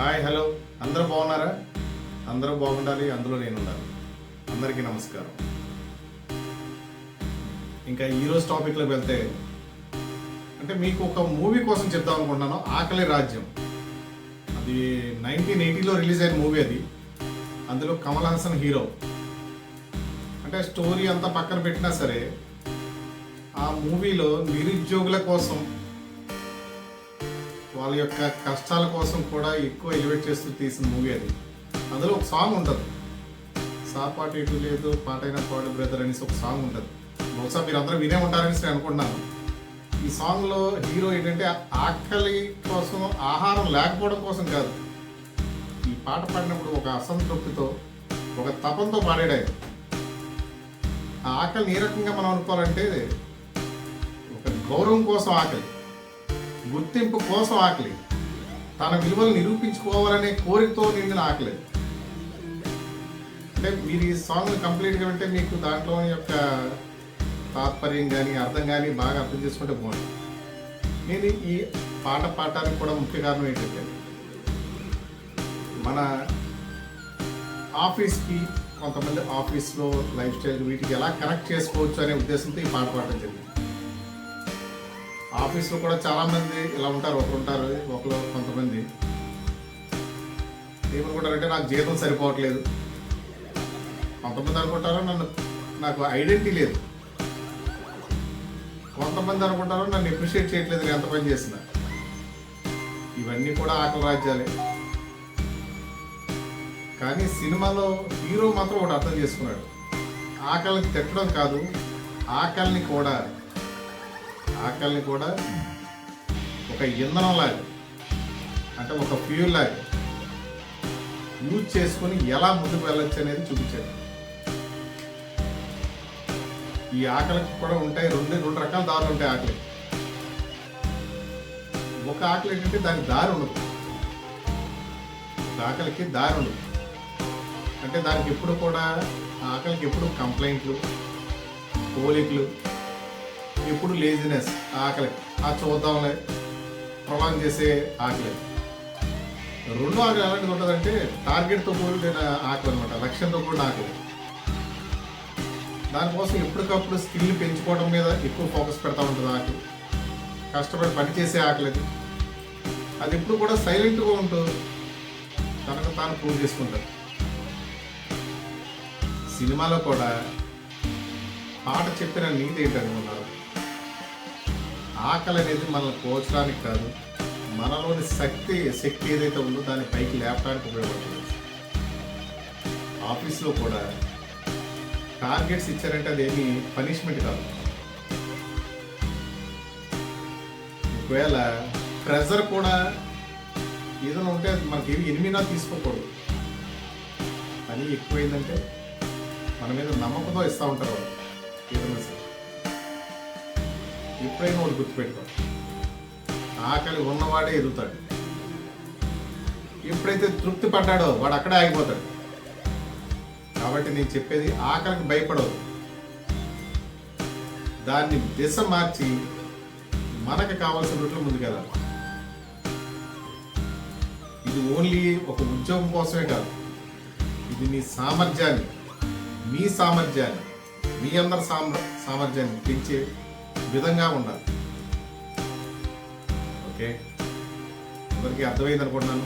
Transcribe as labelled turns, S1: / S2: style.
S1: Hi hello, అందరూ బాగున్నారా? అందరూ బాగుండాలి, అందులో నేను ఉండాలి. అందరికీ నమస్కారం. ఇంకా ఈరోజు టాపిక్లోకి వెళ్తే అంటే మీకు ఒక మూవీ కోసం చెప్దాం అనుకుంటున్నాను. ఆకలి రాజ్యం. అది 1980లో రిలీజ్ అయిన మూవీ. అది అందులో కమల్ హాసన్ హీరో. అంటే స్టోరీ అంతా పక్కన పెట్టినా సరే ఆ మూవీలో నిరుద్యోగుల కోసం, వాళ్ళ యొక్క కష్టాల కోసం కూడా ఎక్కువ ఎలివేట్ చేస్తూ తీసిన మూవీ అది. అందులో ఒక సాంగ్ ఉంటుంది, సాపాటు ఇటు లేదు పాటైన పాడు బ్రదర్ అనేసి ఒక సాంగ్ ఉంటుంది. బహుశా మీరు అందరూ వినే ఉంటారని నేను అనుకుంటున్నాను. ఈ సాంగ్లో హీరో ఏంటంటే ఆకలి కోసం, ఆహారం లేకపోవడం కోసం కాదు, ఈ పాట పాడినప్పుడు ఒక అసంతృప్తితో, ఒక తపంతో పాడాడు ఆయన. ఆ ఆకలిని ఏ రకంగా మనం అనుకోవాలంటే ఒక గౌరవం కోసం ఆకలి, గుర్తింపు కోసం ఆకలి, తన విలువలు నిరూపించుకోవాలనే కోరికతో నిండిన ఆకలి. అంటే మీరు ఈ సాంగ్ కంప్లీట్గా వింటే మీకు దాంట్లో యొక్క తాత్పర్యం కానీ అర్థం కానీ బాగా అర్థం చేసుకుంటే బాగుంటుంది. నేను ఈ పాట పాడటానికి కూడా ముఖ్య కారణం ఏంటంటే మన ఆఫీస్కి, కొంతమంది ఆఫీస్లో లైఫ్ స్టైల్ వీటికి ఎలా కనెక్ట్ చేసుకోవచ్చు అనే ఉద్దేశంతో ఈ పాట పాడటం జరిగింది. ఆఫీస్లో కూడా చాలామంది ఇలా ఉంటారు, ఒకరు కొంతమంది ఏమనుకుంటారంటే నాకు జీతం సరిపోవట్లేదు, కొంతమంది అనుకుంటారు నాకు ఐడెంటిటీ లేదు, కొంతమంది అనుకుంటారు నన్ను అప్రిషియేట్ చేయట్లేదు నేను ఎంత పని చేసిన. ఇవన్నీ కూడా ఆకలి రాజ్యాలే. కానీ సినిమాలో హీరో మాత్రం ఒకటి అర్థం చేసుకున్నాడు. ఆకలిని తిట్టడం కాదు, ఆకలిని కూడా ఒక ఇంధనం లాగా, అంటే ఒక ఫ్యూల్ లాగా యూజ్ చేసుకొని ఎలా ముందుకు వెళ్ళొచ్చు అనేది చూపించాడు. ఈ ఆకలికి కూడా ఉంటాయి రెండు రకాల దారులు ఉంటాయి. ఆకలి ఒక ఆకలి ఏంటంటే దానికి దారి ఉండదు, ఆకలికి దారి ఉండదు. అంటే దానికి ఎప్పుడు కూడా ఆకలికి ఎప్పుడు కంప్లైంట్లు, పోలికలు, ఎప్పుడు లేజినెస్, ఆకలి ఆ చూద్దాంలే ప్రొలాంగ్ చేసే ఆకలి. రెండో ఆకలి ఎలాంటిది ఉంటుందంటే టార్గెట్తో కూడిన ఆకలి అనమాట, లక్ష్యంతో కూడిన ఆకలి. దానికోసం ఎప్పటికప్పుడు స్కిల్ పెంచుకోవడం మీద ఎక్కువ ఫోకస్ పెడతా ఉంటుంది ఆకలి. కష్టపడి పని చేసే ఆకలి అది ఎప్పుడు కూడా సైలెంట్గా ఉంటూ తనకు తాను ప్రూవ్ చేసుకుంటారు. సినిమాలో కూడా పాట చెప్పిన నీతి ఏంటనుకున్నారు, ఆకలి అనేది మనల్ని పోల్చడానికి కాదు, మనలోని శక్తి ఏదైతే ఉందో దాన్ని పైకి లేపడానికి ఉపయోగపడుతుంది. ఆఫీస్లో కూడా టార్గెట్స్ ఇచ్చారంటే అదేమి పనిష్మెంట్ కాదు. ఒకవేళ ప్రెజర్ కూడా ఏదైనా ఉంటే మనకి ఏమి ఎనిమినా తీసుకోకూడదు. పని ఎక్కువైందంటే మన మీద నమ్మకంతో ఇస్తూ ఉంటారు వాళ్ళు ఏదైనా సరే. ఎప్పుడైనా వాడు గుర్తుపెట్టుకో, ఆకలి ఉన్నవాడే ఎదుగుతాడు. ఎప్పుడైతే తృప్తి పడ్డాడో వాడు అక్కడే ఆగిపోతాడు. కాబట్టి నేను చెప్పేది ఆకలికి భయపడవు, దాన్ని దిశ మార్చి మనకు కావాల్సిన రూట్లో ముందుకెళ్ళాలి. ఇది ఓన్లీ ఒక ఉద్యోగం కోసమే కాదు, ఇది మీ సామర్థ్యాన్ని, మీ అందరి సామర్థ్యాన్ని పెంచే విధంగా ఉండాలి. ఓకే, అందరికీ అర్థమైంది అనుకుంటున్నాను.